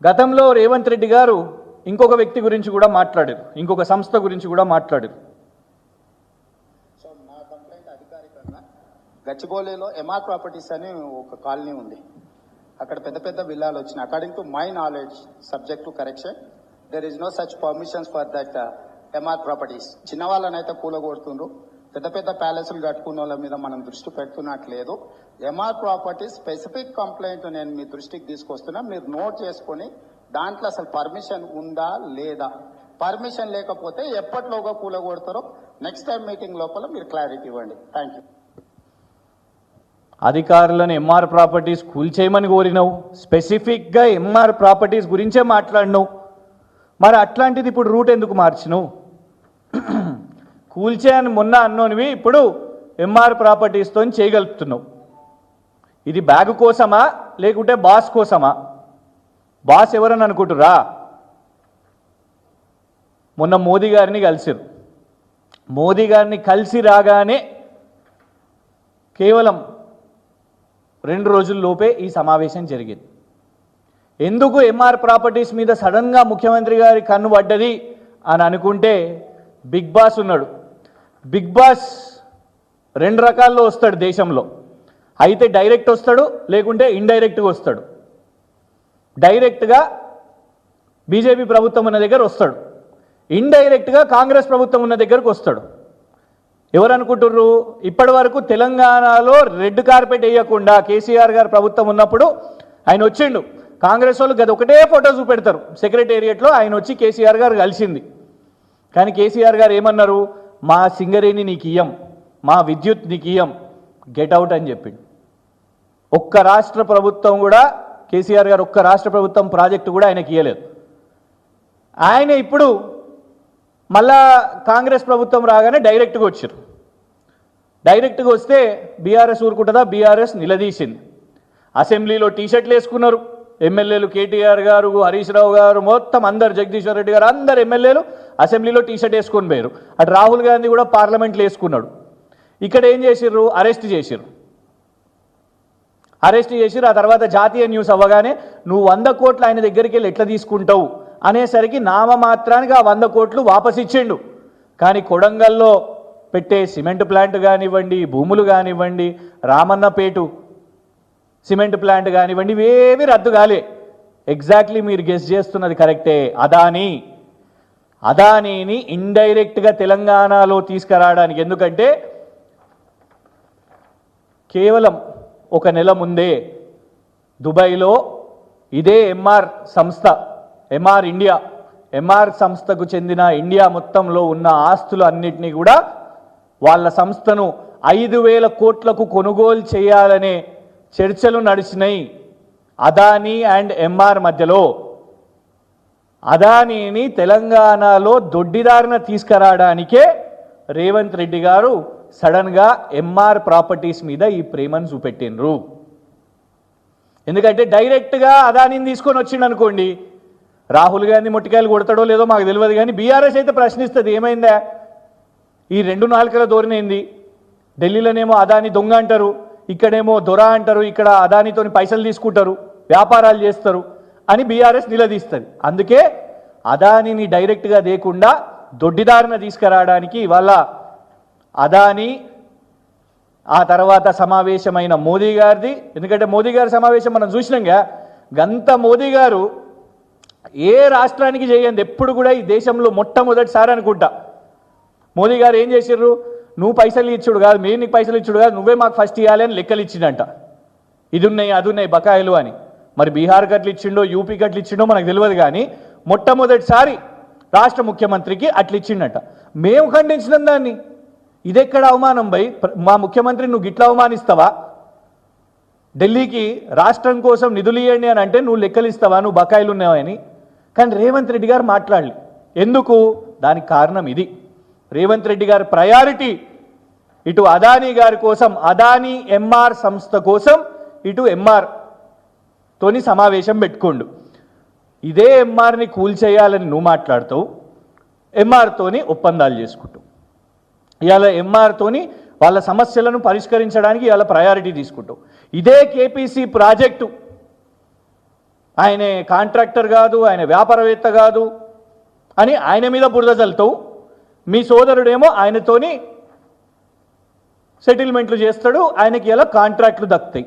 గతంలో రేవంత్ రెడ్డి గారు ఇంకొక వ్యక్తి గురించి కూడా మాట్లాడారు, ఇంకొక సంస్థ గురించి కూడా మాట్లాడారు. సో నా కంప్లైంట్ అధికారికంగా గచ్చిబౌలిలో ఎంఆర్ ప్రాపర్టీస్ అని ఒక కాలనీ ఉంది. అక్కడ పెద్ద పెద్ద విల్లాలు వచ్చినాయి. According to my knowledge, subject to correction, there is no such permissions for that MR properties. చిన్న వాళ్ళనైతే కూలగొడుతుండ్రు, పెద్ద పెద్ద ప్యాలెస్లు కట్టుకున్న వాళ్ళ మీద మనం దృష్టి పెడుతున్నట్లేదు. ఎంఆర్ ప్రాపర్టీస్ స్పెసిఫిక్ కంప్లైంట్ నేను మీ దృష్టికి తీసుకొస్తున్నా, మీరు నోట్ చేసుకొని దాంట్లో అసలు పర్మిషన్ ఉందా లేదా, పర్మిషన్ లేకపోతే ఎప్పటిలోగా కూలగొడతారో నెక్స్ట్ టైం మీటింగ్ లోపల మీరు క్లారిటీ ఇవ్వండి. Thank you. అధికారులను ఎంఆర్ ప్రాపర్టీస్ కూల్చేయమని కోరినావు, స్పెసిఫిక్గా ఎంఆర్ ప్రాపర్టీస్ గురించే మాట్లాడినావు. మరి అట్లాంటిది ఇప్పుడు రూట్ ఎందుకు మార్చినావు? కూల్చే అని మొన్న అన్నోనివి ఇప్పుడు ఎంఆర్ ప్రాపర్టీస్తో చేయగలుగుతున్నావు. ఇది బ్యాగ్ కోసమా లేకుంటే బాస్ కోసమా? బాస్ ఎవరని అనుకుంటురా? మొన్న మోదీ గారిని కలిసిరు. మోదీ గారిని కలిసి రాగానే కేవలం 2 రోజుల్లోపే ఈ సమావేశం జరిగింది. ఎందుకు ఎంఆర్ ప్రాపర్టీస్ మీద సడన్గా ముఖ్యమంత్రి గారి కన్ను పడ్డది అని అనుకుంటే, బిగ్ బాస్ ఉన్నాడు. బిగ్ బాస్ 2 రకాల్లో వస్తాడు దేశంలో. అయితే డైరెక్ట్ వస్తాడు, లేకుంటే ఇండైరెక్ట్గా వస్తాడు. డైరెక్ట్గా బీజేపీ ప్రభుత్వం ఉన్న దగ్గర వస్తాడు, ఇండైరెక్ట్గా కాంగ్రెస్ ప్రభుత్వం ఉన్న దగ్గరకు వస్తాడు. ఎవరు అనుకుంటుర్రు? ఇప్పటి వరకు తెలంగాణలో రెడ్ కార్పెట్ వేయకుండా కేసీఆర్ గారు ప్రభుత్వం ఉన్నప్పుడు ఆయన వచ్చిండు. కాంగ్రెస్ వాళ్ళు గది ఒకటే ఫోటో చూపెడతారు సెక్రటేరియట్లో, ఆయన వచ్చి కేసీఆర్ గారు కలిసింది. కానీ కేసీఆర్ గారు ఏమన్నారు? మా సింగరేణి నీకు ఇయ్యం, మా విద్యుత్ నీకు ఇయ్యం, గెట్అవుట్ అని చెప్పిండు. ఒక్క రాష్ట్ర ప్రభుత్వం కూడా, కేసీఆర్ గారు ఒక్క రాష్ట్ర ప్రభుత్వం ప్రాజెక్టు కూడా ఆయనకి ఇయ్యలేదు. ఆయన ఇప్పుడు మళ్ళా కాంగ్రెస్ ప్రభుత్వం రాగానే డైరెక్ట్గా వచ్చారు. డైరెక్ట్గా వస్తే బీఆర్ఎస్ ఊరుకుంటుందా? బీఆర్ఎస్ నిలదీసింది. అసెంబ్లీలో టీషర్ట్లు వేసుకున్నారు ఎమ్మెల్యేలు. కేటీఆర్ గారు, హరీష్ రావు గారు, మొత్తం అందరు, జగదీశ్వర్ రెడ్డి గారు, అందరు ఎమ్మెల్యేలు అసెంబ్లీలో టీషర్ట్ వేసుకొని పోయారు. అటు రాహుల్ గాంధీ కూడా పార్లమెంట్లో వేసుకున్నాడు. ఇక్కడ ఏం చేసిర్రు? అరెస్ట్ చేసిర్రు. ఆ తర్వాత జాతీయ న్యూస్ అవ్వగానే నువ్వు 100 కోట్లు ఆయన దగ్గరికి వెళ్ళి ఎట్లా తీసుకుంటావు అనేసరికి నామమాత్రానికి ఆ 100 కోట్లు వాపస్ ఇచ్చిండు. కానీ కొడంగల్లో పెట్టే సిమెంట్ ప్లాంట్ కానివ్వండి, భూములు కానివ్వండి, రామన్నపేటు సిమెంట్ ప్లాంట్ కానివ్వండి, ఇవేవి రద్దు కాలే. ఎగ్జాక్ట్లీ మీరు గెస్ చేస్తున్నది కరెక్టే. అదానీని ఇండైరెక్ట్గా తెలంగాణలో తీసుకురావడానికి, ఎందుకంటే కేవలం 1 నెల ముందే దుబాయ్లో ఇదే ఎంఆర్ సంస్థ, ఎంఆర్ సంస్థకు చెందిన ఇండియా మొత్తంలో ఉన్న ఆస్తులు అన్నిటినీ కూడా వాళ్ళ సంస్థను 5,000 కోట్లకు కొనుగోలు చేయాలనే చర్చలు నడిచినాయి అదానీ అండ్ ఎంఆర్ మధ్యలో. అదానీని తెలంగాణలో దొడ్డిదారిన తీసుకురావడానికే రేవంత్ రెడ్డి గారు సడన్గా ఎంఆర్ ప్రాపర్టీస్ మీద ఈ ప్రేమను చూపెట్టిండ్రు. ఎందుకంటే డైరెక్ట్గా అదానీని తీసుకొని వచ్చిండు అనుకోండి, రాహుల్ గాంధీ మొట్టికాయలు కొడతాడో లేదో మాకు తెలియదు, కానీ బీఆర్ఎస్ అయితే ప్రశ్నిస్తుంది, ఏమైందా ఈ 2 నాలుకల ధోరణి? ఢిల్లీలోనేమో అదానీ దొంగ అంటారు, ఇక్కడేమో దొర అంటారు, ఇక్కడ అదానీతో పైసలు తీసుకుంటారు, వ్యాపారాలు చేస్తారు అని బీఆర్ఎస్ నిలదీస్తుంది. అందుకే అదానీని డైరెక్ట్గా దేకుండా దొడ్డిదారిన తీసుకురావడానికి ఇవాళ అదానీ, ఆ తర్వాత సమావేశమైన మోదీ గారిది. ఎందుకంటే మోదీ గారి సమావేశం మనం చూసినాంగా, గంత మోదీ గారు ఏ రాష్ట్రానికి చేయండి ఎప్పుడు కూడా ఈ దేశంలో మొట్టమొదటిసారి అనుకుంటా మోదీ గారు ఏం చేసిర్రు? నువ్వు పైసలు ఇచ్చుడు కాదు, మేము నీకు పైసలు ఇచ్చుడు కాదు, నువ్వే మాకు ఫస్ట్ ఇవ్వాలి అని లెక్కలు ఇచ్చిండంట. ఇది ఉన్నాయి, అది ఉన్నాయి, బకాయిలు అని. మరి బీహార్ కట్లు ఇచ్చిండో, యూపీ కట్లు ఇచ్చిండో మనకు తెలియదు, కానీ మొట్టమొదటిసారి రాష్ట్ర ముఖ్యమంత్రికి అట్లు ఇచ్చిండట. మేము ఖండించినాం దాన్ని. ఇదెక్కడ అవమానం భయ్? మా ముఖ్యమంత్రి నువ్వు గిట్లా అవమానిస్తావా? ఢిల్లీకి రాష్ట్రం కోసం నిధులు ఇవ్వండి అని అంటే నువ్వు లెక్కలు ఇస్తావా, నువ్వు బకాయిలు ఉన్నావని? కానీ రేవంత్ రెడ్డి గారు మాట్లాడలే. ఎందుకు? దానికి కారణం ఇది. రేవంత్ రెడ్డి గారి ప్రయారిటీ ఇటు అదానీ గారి కోసం, అదానీ ఎంఆర్ సంస్థ కోసం, ఇటు ఎంఆర్ తోని సమావేశం పెట్టుకోండు. ఇదే ఎంఆర్ని కూల్చేయాలని నువ్వు మాట్లాడుతావు, ఎంఆర్తోని ఒప్పందాలు చేసుకుంటావు. ఇవాళ ఎంఆర్తోని వాళ్ళ సమస్యలను పరిష్కరించడానికి ఇవాళ ప్రయారిటీ తీసుకుంటావు. ఇదే కేపీసీ ప్రాజెక్టు ఆయన కాంట్రాక్టర్ కాదు, ఆయన వ్యాపారవేత్త కాదు అని ఆయన మీద బురద చల్లుతావు. మీ సోదరుడేమో ఆయనతోని సెటిల్మెంట్లు చేస్తాడు, ఆయనకి ఇలా కాంట్రాక్ట్లు దక్కుతాయి.